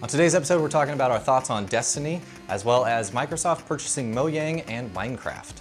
On today's episode, we're talking about our thoughts on Destiny, as well as Microsoft purchasing Mojang and Minecraft.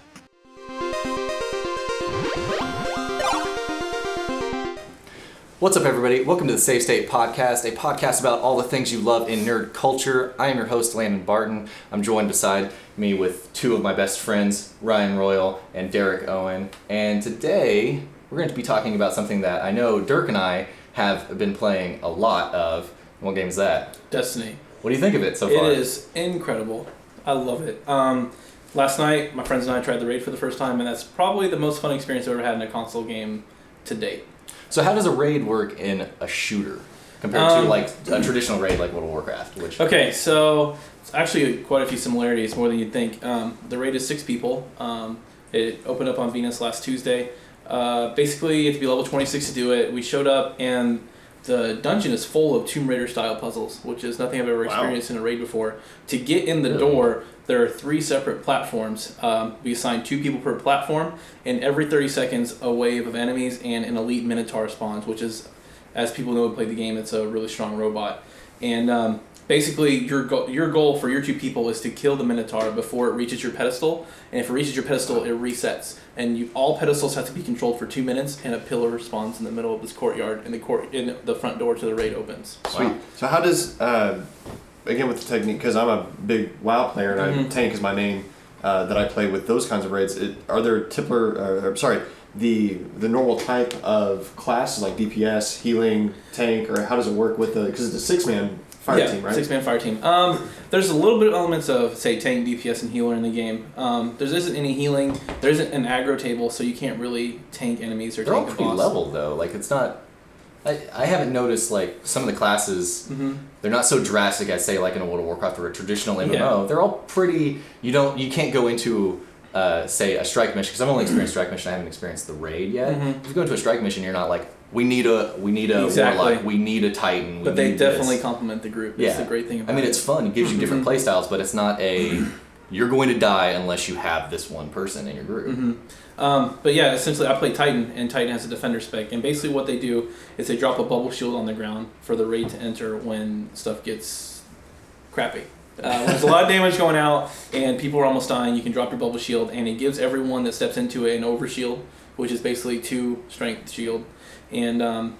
What's up, everybody? Welcome to the SaveState podcast, a podcast about all the things you love in nerd culture. I am your host, Landon Barton. I'm joined beside me with two of my best friends, Ryan Royal and Derek Owen. And today, we're going to be talking about something that I know Dirk and I have been playing a lot of. What game is that? Destiny. What do you think of it so far? It is incredible. I love it. Last night, my friends and I tried the raid for the first time, and that's probably the most fun experience I've ever had in a console game to date. So how does a raid work in a shooter compared to like a traditional raid like World of Warcraft? Okay, so it's actually quite a few similarities, more than you'd think. The raid is 6 people. It opened up on Venus last Tuesday. Basically, you have to be level 26 to do it. We showed up, and the dungeon is full of Tomb Raider style puzzles, which is nothing I've ever experienced in a raid before. To get in the door, there are 3 separate platforms. We assign 2 people per platform, and every 30 seconds a wave of enemies and an elite Minotaur spawns, which is, as people know who play the game, it's a really strong robot. And basically, your goal for your 2 people is to kill the Minotaur before it reaches your pedestal, and if it reaches your pedestal, it resets. And all pedestals have to be controlled for 2 minutes, and a pillar spawns in the middle of this courtyard, and the front door to the raid opens. Sweet. Wow. So how does, again with the technique, because I'm a big WoW player, and tank is my main, that I play with those kinds of raids, are there the normal type of classes like DPS, healing, tank, or how does it work with because it's a 6-man fire team, right? 6-man fire team. There's a little bit of elements of, say, tank, DPS, and healer in the game. There isn't any healing. There isn't an aggro table, so you can't really tank enemies or They're tank all a pretty boss. level, though. Like, it's not... I haven't noticed, like, some of the classes, they're not so drastic as, say, like in a World of Warcraft or a traditional MMO. Yeah. They're all pretty... You can't go into... say a strike mission, because I've only experienced strike mission, I haven't experienced the raid yet. If you go into a strike mission, you're not like, we need a warlock, we need a titan. But they definitely complement the group. That's the great thing about it. I mean, it's fun. It gives you different play styles, but it's not you're going to die unless you have this one person in your group. But yeah, essentially I play Titan, and Titan has a defender spec, and basically what they do is they drop a bubble shield on the ground for the raid to enter when stuff gets crappy. When there's a lot of damage going out and people are almost dying, you can drop your bubble shield, and it gives everyone that steps into it an overshield, which is basically 2 strength shield. And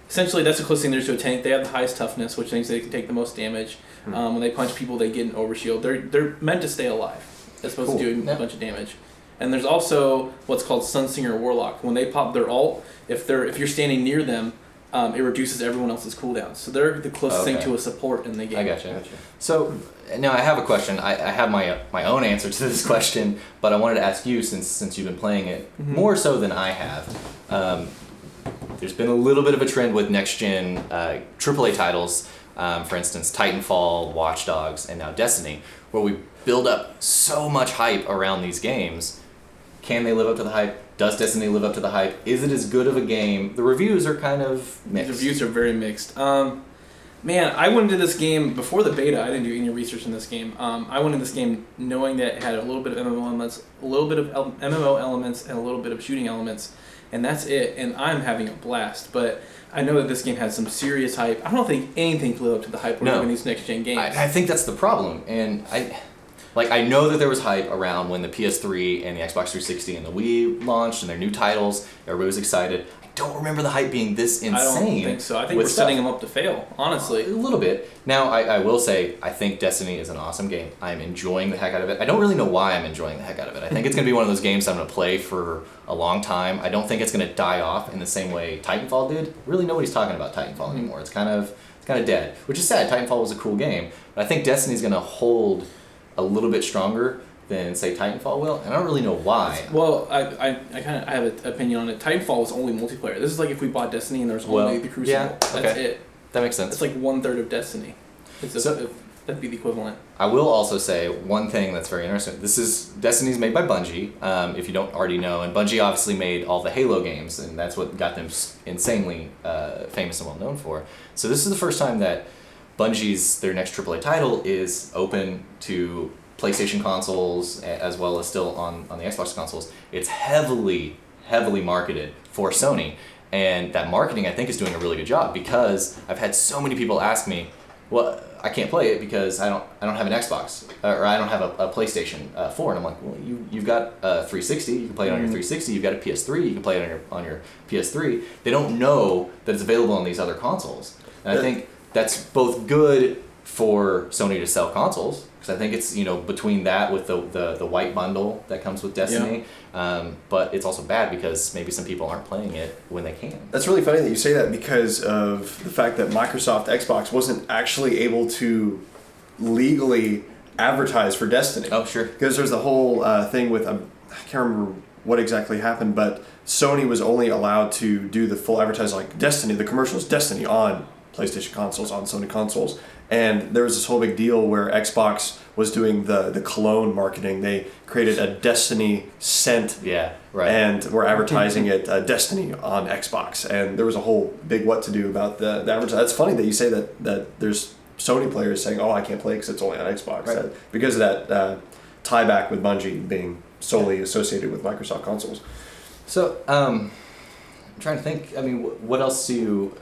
essentially that's the closest thing there is to a tank. They have the highest toughness, which means they can take the most damage. When they punch people, they get an overshield. They're meant to stay alive. They're supposed to do a bunch of damage. And there's also what's called Sunsinger Warlock. When they pop their ult, if you're standing near them, it reduces everyone else's cooldowns. So they're the closest thing to a support in the game. I gotcha. So now I have a question. I have my own answer to this question, but I wanted to ask you since you've been playing it more so than I have. There's been a little bit of a trend with next-gen AAA titles, for instance, Titanfall, Watch Dogs, and now Destiny, where we build up so much hype around these games. Can they live up to the hype? Does Destiny live up to the hype? Is it as good of a game? The reviews are kind of mixed. The reviews are very mixed. Man, I went into this game before the beta. I didn't do any research in this game. I went into this game knowing that it had a little bit of MMO elements, a little bit of MMO elements, and a little bit of shooting elements, and that's it. And I'm having a blast. But I know that this game has some serious hype. I don't think anything can live up to the hype we're giving these next gen games. I think that's the problem, and I know that there was hype around when the PS3 and the Xbox 360 and the Wii launched and their new titles. Everybody was excited. I don't remember the hype being this insane. I don't think so. I think we're setting them up to fail, honestly. A little bit. Now, I will say, I think Destiny is an awesome game. I'm enjoying the heck out of it. I don't really know why I'm enjoying the heck out of it. I think it's going to be one of those games I'm going to play for a long time. I don't think it's going to die off in the same way Titanfall did. Really, nobody's talking about Titanfall anymore. It's kind of dead, which is sad. Titanfall was a cool game, but I think Destiny's going to hold a little bit stronger than, say, Titanfall will, and I don't really know why. Well, I have an opinion on it. Titanfall was only multiplayer. This is like if we bought Destiny and there was only the Crucible. Yeah, That's it. That makes sense. It's like 1/3 of Destiny. That'd be the equivalent. I will also say one thing that's very interesting. Destiny's made by Bungie, if you don't already know, and Bungie obviously made all the Halo games, and that's what got them insanely famous and well known for. So this is the first time that their next AAA title is open to PlayStation consoles as well as still on the Xbox consoles. It's heavily marketed for Sony, and that marketing I think is doing a really good job, because I've had so many people ask me, well, I can't play it because I don't have an Xbox or I don't have a PlayStation 4. And I'm like, well, you've got a 360. You can play it on your 360. You've got a PS3. You can play it on your PS3. They don't know that it's available on these other consoles. And I think that's both good for Sony to sell consoles, because I think it's, between that with the white bundle that comes with Destiny, but it's also bad because maybe some people aren't playing it when they can. That's really funny that you say that, because of the fact that Microsoft Xbox wasn't actually able to legally advertise for Destiny. Oh, sure. Because there's the whole thing with, I can't remember what exactly happened, but Sony was only allowed to do the full advertising, like Destiny, the commercials Destiny on PlayStation consoles, on Sony consoles. And there was this whole big deal where Xbox was doing the cologne marketing. They created a Destiny scent, and were advertising it Destiny on Xbox. And there was a whole big what to do about the advertising. That's funny that you say that there's Sony players saying, "Oh, I can't play because it's only on Xbox," because of that tie back with Bungie being solely associated with Microsoft consoles. So I'm trying to think. I mean, what else do you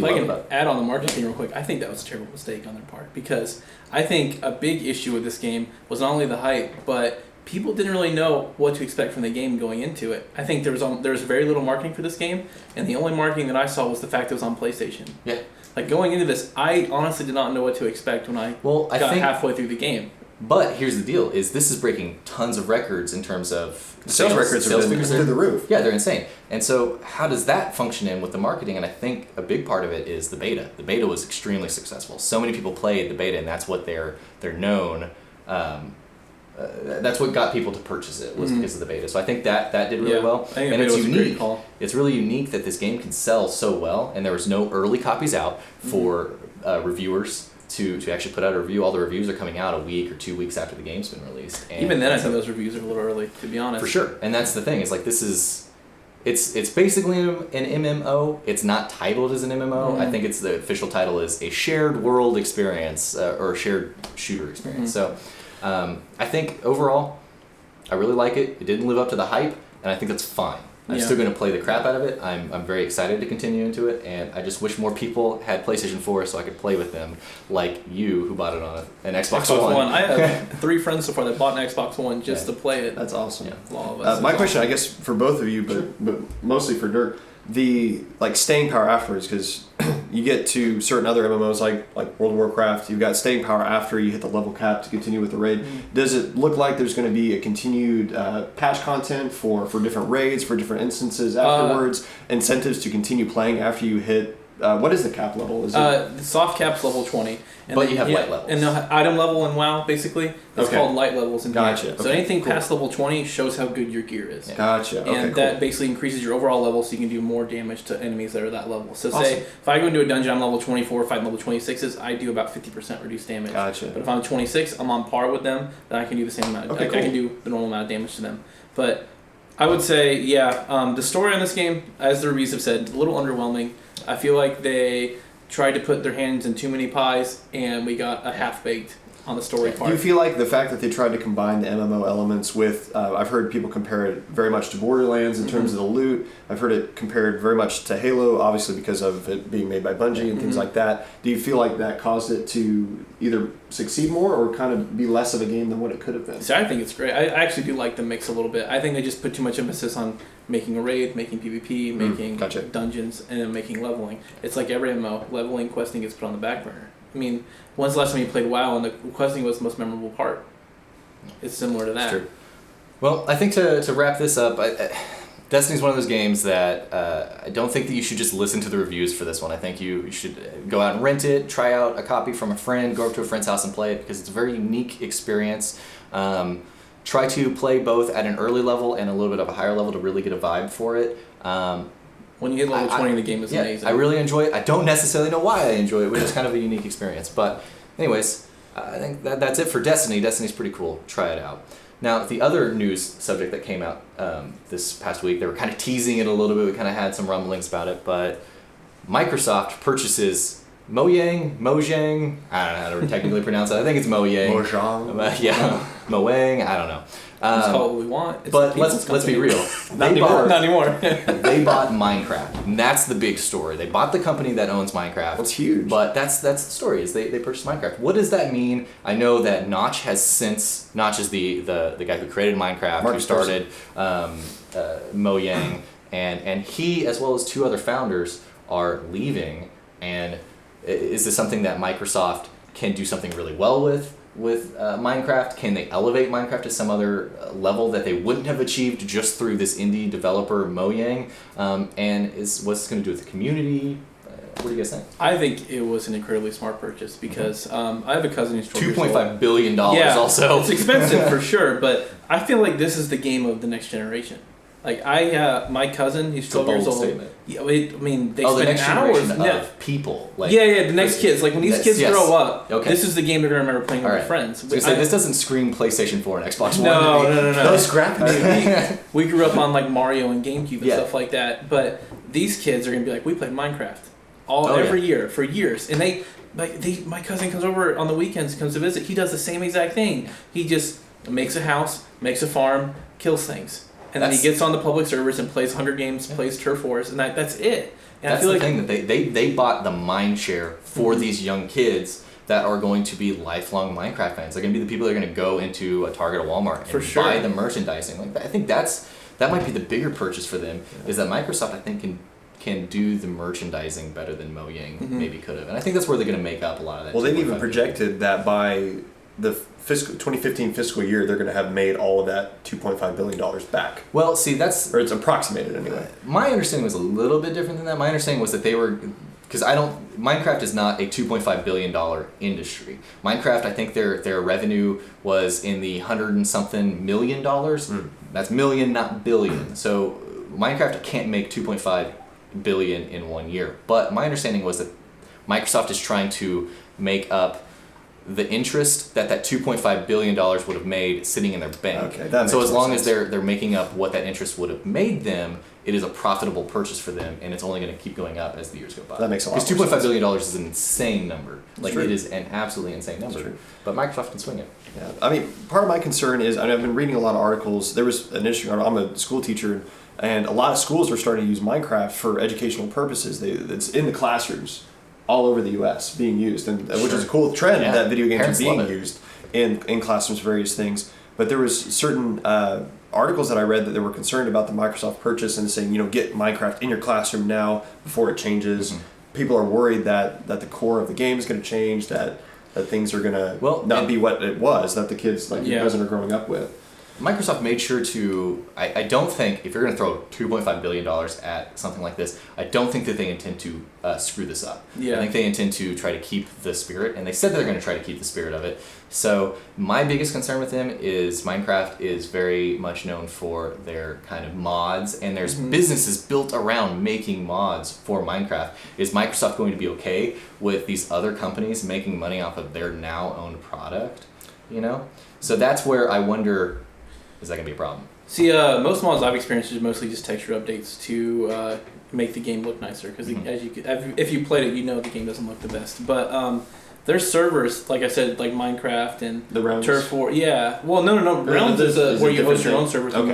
love about it? Add on the marketing thing real quick. I think that was a terrible mistake on their part, because I think a big issue with this game was not only the hype, but people didn't really know what to expect from the game going into it. I think there was very little marketing for this game, and the only marketing that I saw was the fact it was on PlayStation. Yeah. Like, going into this, I honestly did not know what to expect when I got halfway through the game. But here's the deal: is this is breaking tons of records in terms of sales records sales figures through the roof. Yeah, they're insane. And so, how does that function in with the marketing? And I think a big part of it is the beta. The beta was extremely successful. So many people played the beta, and that's what they're known. That's what got people to purchase it, was because of the beta. So I think that did really well. I think and it's unique. A great call. It's really unique that this game can sell so well, and there was no early copies out for reviewers to actually put out a review. All the reviews are coming out a week or 2 weeks after the game's been released. And even then, I think those reviews are a little early, to be honest. For sure. And that's the thing. It's like, it's basically an MMO. It's not titled as an MMO. I think the official title is a shared world experience, or a shared shooter experience. So I think overall, I really like it. It didn't live up to the hype, and I think that's fine. I'm still going to play the crap out of it. I'm very excited to continue into it, and I just wish more people had PlayStation 4 so I could play with them, like you, who bought it on an Xbox One. I have 3 friends so far that bought an Xbox One just to play it. That's awesome. Yeah. My question, I guess, for both of you, but mostly for Dirk, the staying power afterwards, because you get to certain other MMOs like World of Warcraft, you've got staying power after you hit the level cap to continue with the raid. Does it look like there's going to be a continued patch content for different raids, for different instances afterwards, incentives to continue playing after you hit, what is the cap level? Is the soft cap's level 20. And but you have light levels. And the item level in WoW, basically, it's called light levels in Gotcha. So anything past level 20 shows how good your gear is. Gotcha. And that basically increases your overall level, so you can do more damage to enemies that are that level. So say, if I go into a dungeon, I'm level 24, fighting level 26s, I do about 50% reduced damage. Gotcha. But if I'm 26, I'm on par with them, then I can do the same amount. I can do the normal amount of damage to them. But I would say, the story on this game, as the reviews have said, a little underwhelming. I feel like they tried to put their hands in too many pies, and we got a half-baked on the story part. Do you feel like the fact that they tried to combine the MMO elements with, I've heard people compare it very much to Borderlands in terms of the loot. I've heard it compared very much to Halo, obviously because of it being made by Bungie and things like that. Do you feel like that caused it to either succeed more or kind of be less of a game than what it could have been? See, I think it's great. I actually do like the mix a little bit. I think they just put too much emphasis on making a raid, making PvP, making dungeons, and then making leveling. It's like every MMO, leveling, questing gets put on the back burner. I mean, when's the last time you played WoW and the questing was the most memorable part? It's similar to that. That's true. Well, I think to wrap this up, Destiny's one of those games that I don't think that you should just listen to the reviews for this one. I think you should go out and rent it, try out a copy from a friend, go up to a friend's house and play it, because it's a very unique experience. Try to play both at an early level and a little bit of a higher level to really get a vibe for it. When you hit level 20, the game is amazing. I really enjoy it. I don't necessarily know why I enjoy it, which is kind of a unique experience. But anyways, I think that's it for Destiny. Destiny's pretty cool. Try it out. Now, the other news subject that came out this past week, they were kind of teasing it a little bit. We kind of had some rumblings about it, but Microsoft purchases Mojang, I don't know how to technically pronounce it. I think it's Mojang. Mojang? Mojang, I don't know. Let's call it what we want. It's But the let's people's be company. real. Not anymore. They bought Minecraft, and that's the big story. They bought the company that owns Minecraft. That's huge. But that's the story. Is they purchased Minecraft. What does that mean? I know that Notch is the guy who created Minecraft, who started Mojang, and he, as well as two other founders, are leaving. And is this something that Microsoft can do something really well with Minecraft? Can they elevate Minecraft to some other level that they wouldn't have achieved just through this indie developer Mojang? And what's this going to do with the community? What do you guys think? I think it was an incredibly smart purchase because I have a cousin who's 12 years old. $2.5 billion also. It's expensive for sure, but I feel like this is the game of the next generation. Like my cousin, he's 12 years old. Statement. Yeah, they spend the next hours. generation of people. Like, the next kids. Like when these kids grow up, okay. this is the game they're gonna remember playing with their friends. So this doesn't scream PlayStation 4 and Xbox One. No. Those scrappy. We grew up on like Mario and GameCube and Yeah. stuff like that. But these kids are gonna be like, we played Minecraft every year for years, and my cousin comes over on the weekends, comes to visit. He does the same exact thing. He just makes a house, makes a farm, kills things. And then he gets on the public servers and plays Hunger Games, plays Turf Wars, and that's it. And that's I feel the like thing, that they bought the mind share for these young kids that are going to be lifelong Minecraft fans. They're going to be the people that are going to go into a Target or Walmart and buy the merchandising. Like, I think that might be the bigger purchase for them, is that Microsoft, I think, can do the merchandising better than Mojang maybe could have. And I think that's where they're going to make up a lot of that. Well, they've even projected that by the 2015 fiscal year, they're going to have made all of that $2.5 billion back. Well, see, or it's approximated anyway. My understanding was a little bit different than that. My understanding was that they were, because Minecraft is not a $2.5 billion industry. Minecraft, I think their revenue was in the $100 and something million. That's million, not billion. So Minecraft can't make $2.5 billion in 1 year. But my understanding was that Microsoft is trying to make up the interest that $2.5 billion would have made sitting in their bank. Okay, that makes so as long sense. as they're making up what that interest would have made them, it is a profitable purchase for them, and it's only going to keep going up as the years go by. That makes a lot Because $2.5 billion is an insane number. It is an absolutely insane number. But Microsoft can swing it. Yeah, I mean, part of my concern is, I've been reading a lot of articles. There was an interesting article. I'm a school teacher, and a lot of schools are starting to use Minecraft for educational purposes. It's in the classrooms all over the U.S. being used, and which is a cool trend that video games Parents are being used in classrooms for various things. But there was certain articles that I read that they were concerned about the Microsoft purchase and saying, get Minecraft in your classroom now before it changes. People are worried that the core of the game is going to change, that things are going to not be what it was, that the kids like your cousin are growing up with. Microsoft made sure to, I don't think, if you're going to throw $2.5 billion at something like this, I don't think that they intend to screw this up. I think they intend to try to keep the spirit, and they said they're going to try to keep the spirit of it. So my biggest concern with them is Minecraft is very much known for their kind of mods, and there's businesses built around making mods for Minecraft. Is Microsoft going to be okay with these other companies making money off of their now owned product? So that's where I wonder, is that going to be a problem? See, most mods I've experienced is mostly just texture updates to make the game look nicer. Because if you played it, the game doesn't look the best. But there's servers, like I said, like Minecraft and the Realms. Turf War. Yeah. Well, no. Realms is where you host your own servers with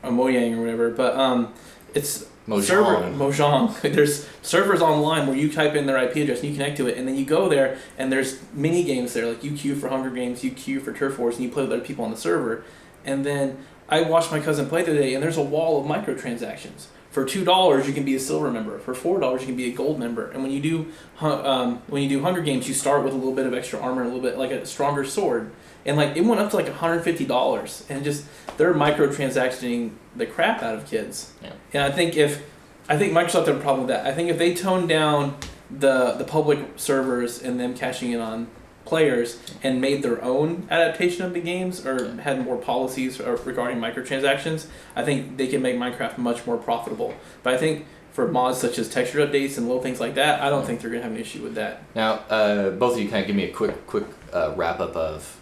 Mojang or whatever. But it's Mojang. There's servers online where you type in their IP address and you connect to it, and then you go there and there's mini games there, like you queue for Hunger Games, you queue for Turf Wars, and you play with other people on the server. And then I watched my cousin play today, and there's a wall of microtransactions. For $2, you can be a silver member. For $4, you can be a gold member. And when you do Hunger Games, you start with a little bit of extra armor, a little bit like a stronger sword. And it went up to $150, and just they're microtransacting the crap out of kids. Yeah. And I think Microsoft had a problem with that. I think if they toned down the public servers and them cashing in on players and made their own adaptation of the games, or had more policies regarding microtransactions, I think they can make Minecraft much more profitable. But I think for mods such as texture updates and little things like that, I don't think they're going to have an issue with that. Now, both of you kind of give me a quick wrap up of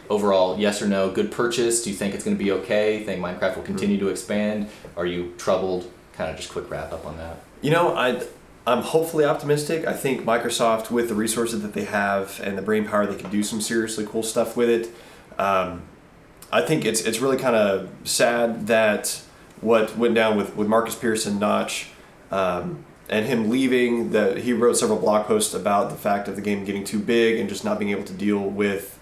overall yes or no, good purchase. Do you think it's going to be okay? Think Minecraft will continue to expand? Are you troubled? Kind of just quick wrap up on that. I'm hopefully optimistic. I think Microsoft, with the resources that they have and the brain power, they can do some seriously cool stuff with it. I'm I think it's really kind of sad that what went down with Marcus Pearson Notch and him leaving, that he wrote several blog posts about the fact of the game getting too big and just not being able to deal with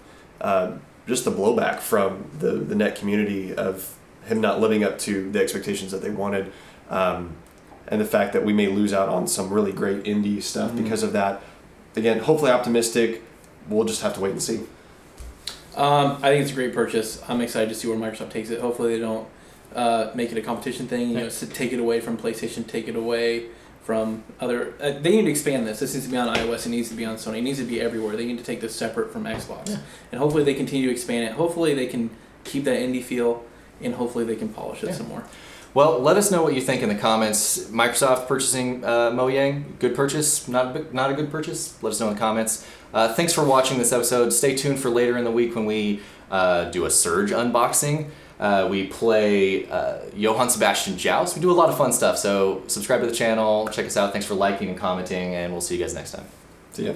just the blowback from the net community of him not living up to the expectations that they wanted, and the fact that we may lose out on some really great indie stuff because of that. Again, hopefully optimistic. We'll just have to wait and see. I think it's a great purchase. I'm excited to see where Microsoft takes it. Hopefully they don't make it a competition thing. You know, take it away from PlayStation, take it away from other. They need to expand this. This needs to be on iOS. It needs to be on Sony. It needs to be everywhere. They need to take this separate from Xbox, and hopefully they continue to expand it. Hopefully they can keep that indie feel, and hopefully they can polish it some more. Well, let us know what you think in the comments. Microsoft purchasing Mojang, good purchase, not a good purchase? Let us know in the comments. Thanks for watching this episode. Stay tuned for later in the week when we do a Surge unboxing. We play Johann Sebastian Joust. We do a lot of fun stuff, so subscribe to the channel, check us out. Thanks for liking and commenting, and we'll see you guys next time. See ya.